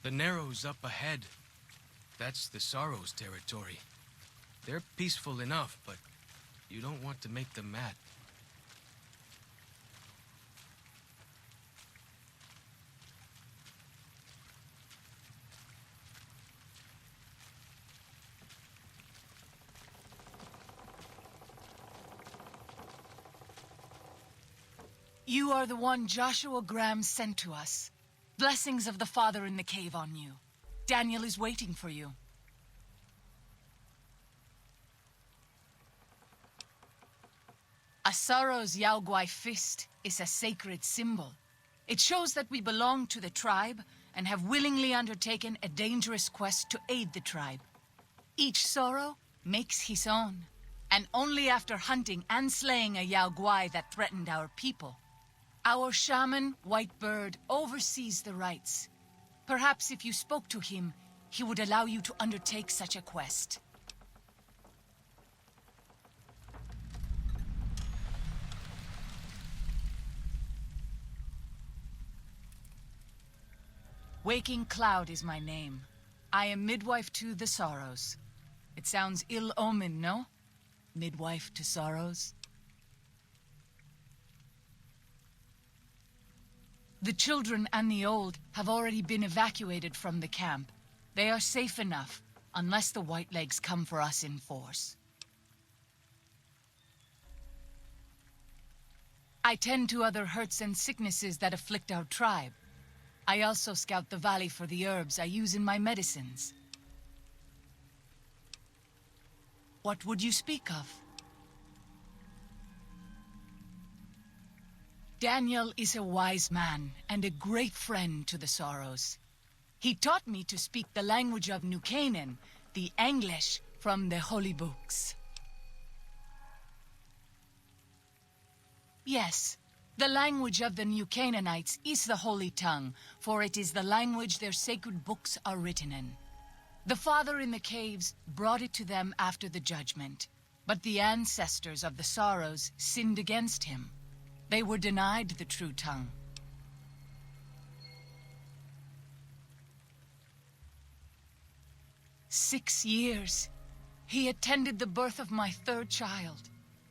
The Narrows up ahead. That's the Sorrows territory. They're peaceful enough, but you don't want to make them mad. You are the one Joshua Graham sent to us. Blessings of the Father in the cave on you. Daniel is waiting for you. A Sorrow's Yao Guai fist is a sacred symbol. It shows that we belong to the tribe and have willingly undertaken a dangerous quest to aid the tribe. Each Sorrow makes his own, and only after hunting and slaying a Yao Guai that threatened our people. Our shaman, Whitebird, oversees the rites. Perhaps if you spoke to him, he would allow you to undertake such a quest. Waking Cloud is my name. I am midwife to the Sorrows. It sounds ill-omened, no? Midwife to Sorrows? The children and the old have already been evacuated from the camp. They are safe enough, unless the Whitelegs come for us in force. I tend to other hurts and sicknesses that afflict our tribe. I also scout the valley for the herbs I use in my medicines. What would you speak of? Daniel is a wise man and a great friend to the Sorrows. He taught me to speak the language of New Canaan, the English from the holy books. Yes, the language of the New Canaanites is the Holy Tongue, for it is the language their sacred books are written in. The Father in the caves brought it to them after the judgment, but the ancestors of the Sorrows sinned against him. They were denied the true tongue. "6 years. He attended the birth of my third child.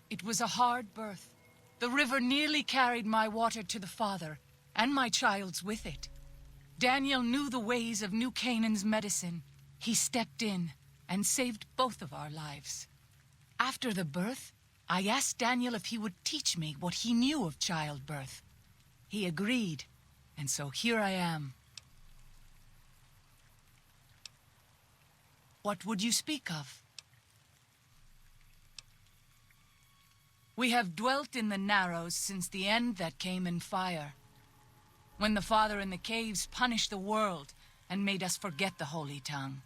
It was a hard birth. The river nearly carried my water to the Father, and my child's with it. Daniel knew the ways of New Canaan's medicine. He stepped in and saved both of our lives. After the birth, I asked Daniel if he would teach me what he knew of childbirth. He agreed, and so here I am." What would you speak of? We have dwelt in the Narrows since the end that came in fire, when the Father in the caves punished the world and made us forget the Holy Tongue.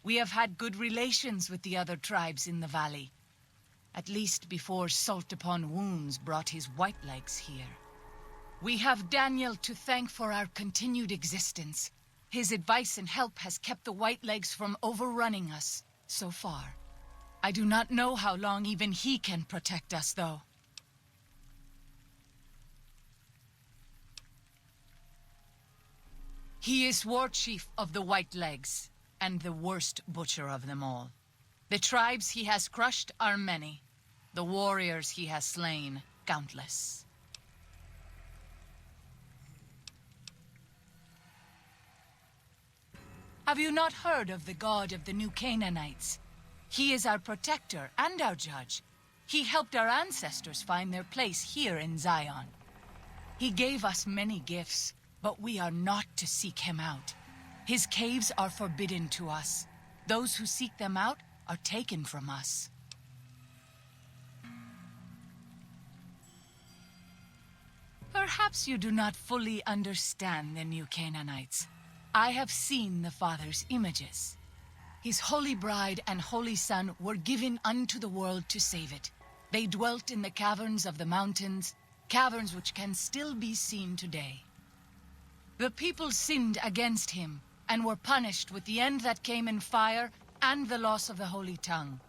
We have had good relations with the other tribes in the valley, at least before Salt Upon Wounds brought his Whitelegs here. We have Daniel to thank for our continued existence. His advice and help has kept the Whitelegs from overrunning us so far. I do not know how long even he can protect us, though. He is war chief of the Whitelegs, and the worst butcher of them all. The tribes he has crushed are many. The warriors he has slain, countless. Have you not heard of the god of the New Canaanites? He is our protector and our judge. He helped our ancestors find their place here in Zion. He gave us many gifts, but we are not to seek him out. His caves are forbidden to us. Those who seek them out are taken from us. Perhaps you do not fully understand the New Canaanites. I have seen the Father's images. His holy bride and holy son were given unto the world to save it. They dwelt in the caverns of the mountains, caverns which can still be seen today. The people sinned against him and were punished with the end that came in fire and the loss of the Holy Tongue.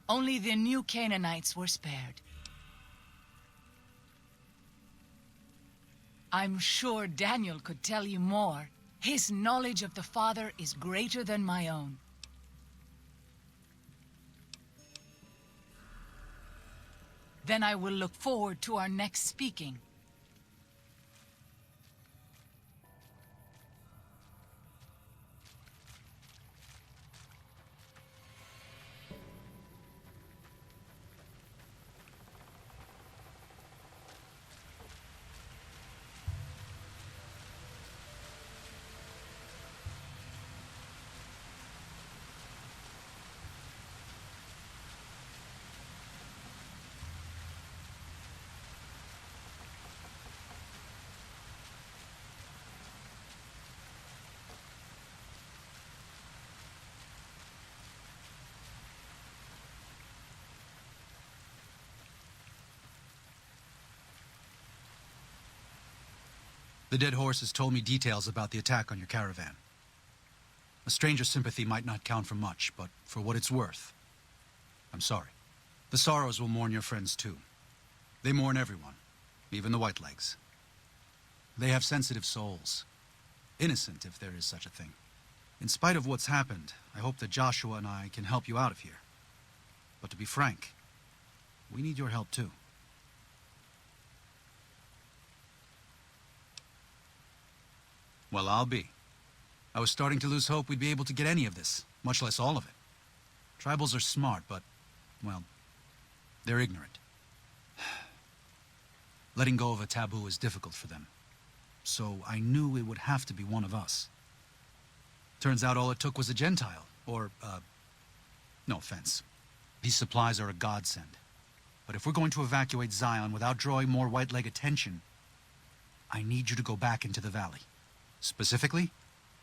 Only the New Canaanites were spared. I'm sure Daniel could tell you more. His knowledge of the Father is greater than my own. Then I will look forward to our next speaking. The dead horse has told me details about the attack on your caravan. A stranger's sympathy might not count for much, but for what it's worth, I'm sorry. The Sorrows will mourn your friends too. They mourn everyone, even the Whitelegs. They have sensitive souls. Innocent, if there is such a thing. In spite of what's happened, I hope that Joshua and I can help you out of here. But to be frank, we need your help too. Well, I'll be. I was starting to lose hope we'd be able to get any of this, much less all of it. Tribals are smart, but, well, they're ignorant. Letting go of a taboo is difficult for them. So I knew it would have to be one of us. Turns out all it took was a Gentile, or, no offense. These supplies are a godsend. But if we're going to evacuate Zion without drawing more Whiteleg attention, I need you to go back into the valley. Specifically,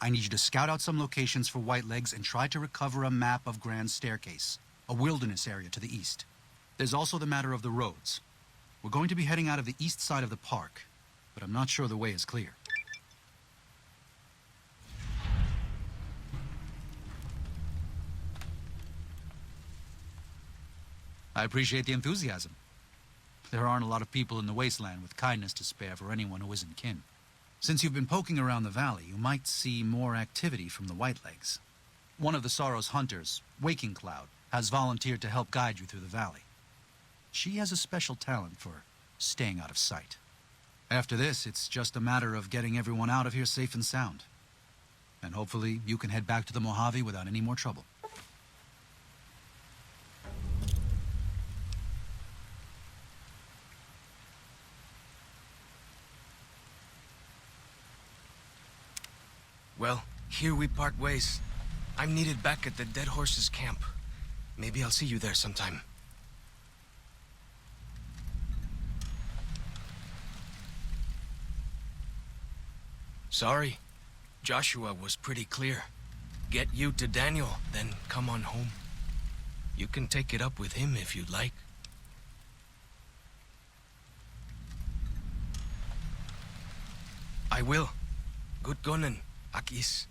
I need you to scout out some locations for Whitelegs and try to recover a map of Grand Staircase, a wilderness area to the east. There's also the matter of the roads. We're going to be heading out of the east side of the park, but I'm not sure the way is clear. I appreciate the enthusiasm. There aren't a lot of people in the wasteland with kindness to spare for anyone who isn't kin. Since you've been poking around the valley, you might see more activity from the Whitelegs. One of the Sorrow's hunters, Waking Cloud, has volunteered to help guide you through the valley. She has a special talent for staying out of sight. After this, it's just a matter of getting everyone out of here safe and sound. And hopefully you can head back to the Mojave without any more trouble. Well, here we part ways. I'm needed back at the Dead Horse's camp. Maybe I'll see you there sometime. Sorry. Joshua was pretty clear. Get you to Daniel, then come on home. You can take it up with him if you'd like. I will. Good gunnin'. Akis.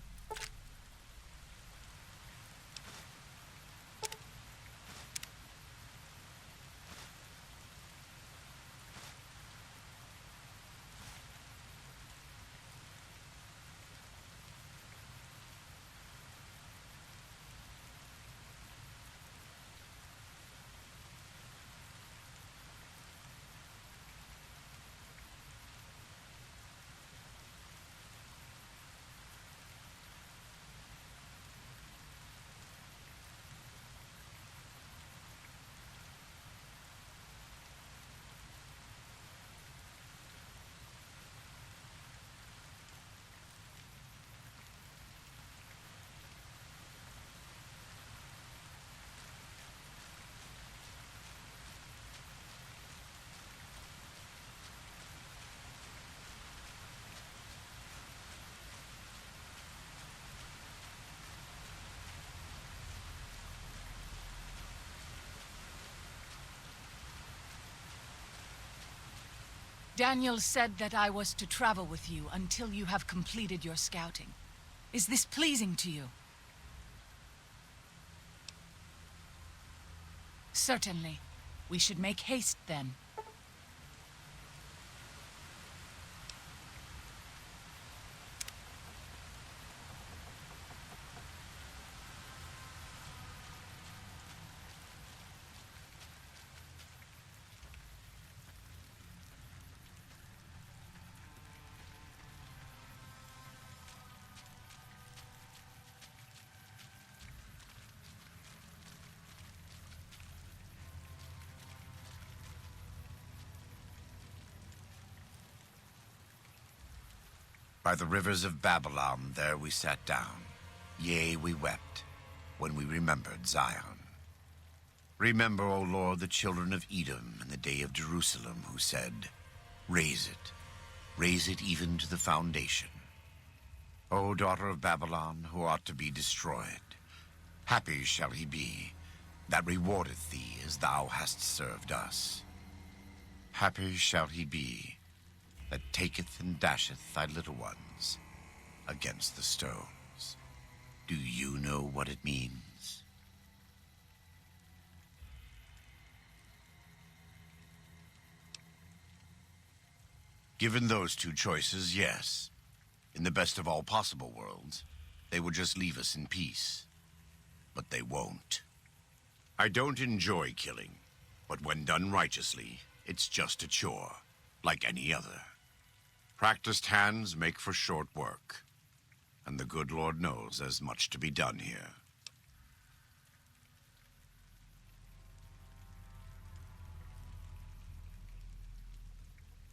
Daniel said that I was to travel with you until you have completed your scouting. Is this pleasing to you? Certainly. We should make haste then. By the rivers of Babylon, there we sat down. Yea, we wept, when we remembered Zion. Remember, O Lord, the children of Edom in the day of Jerusalem, who said, raise it even to the foundation. O daughter of Babylon, who ought to be destroyed, happy shall he be that rewardeth thee as thou hast served us. Happy shall he be that taketh and dasheth thy little ones against the stones. Do you know what it means? Given those two choices, yes. In the best of all possible worlds, they would just leave us in peace. But they won't. I don't enjoy killing, but when done righteously, it's just a chore, like any other. Practiced hands make for short work, and the good Lord knows there's much to be done here.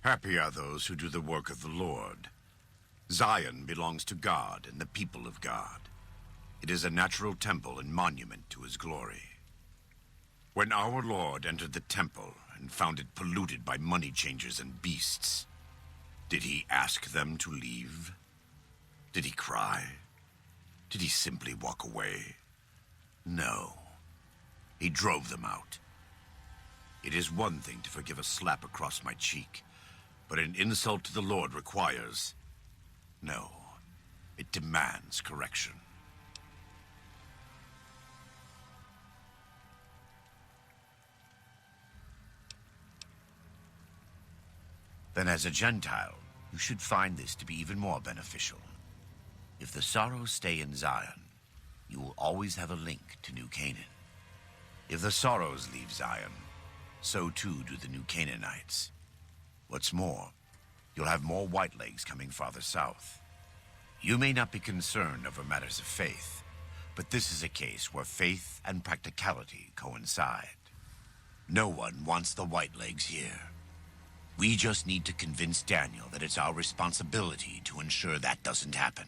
Happy are those who do the work of the Lord. Zion belongs to God and the people of God. It is a natural temple and monument to his glory. When our Lord entered the temple and found it polluted by money changers and beasts, did he ask them to leave? Did he cry? Did he simply walk away? No. He drove them out. It is one thing to forgive a slap across my cheek, but an insult to the Lord requires... No, it demands correction. Then as a Gentile, you should find this to be even more beneficial. If the sorrows stay in Zion, you will always have a link to New Canaan. If the sorrows leave Zion, so too do the New Canaanites. What's more, you'll have more Whitelegs coming farther south. You may not be concerned over matters of faith, but this is a case where faith and practicality coincide. No one wants the Whitelegs here. We just need to convince Daniel that it's our responsibility to ensure that doesn't happen.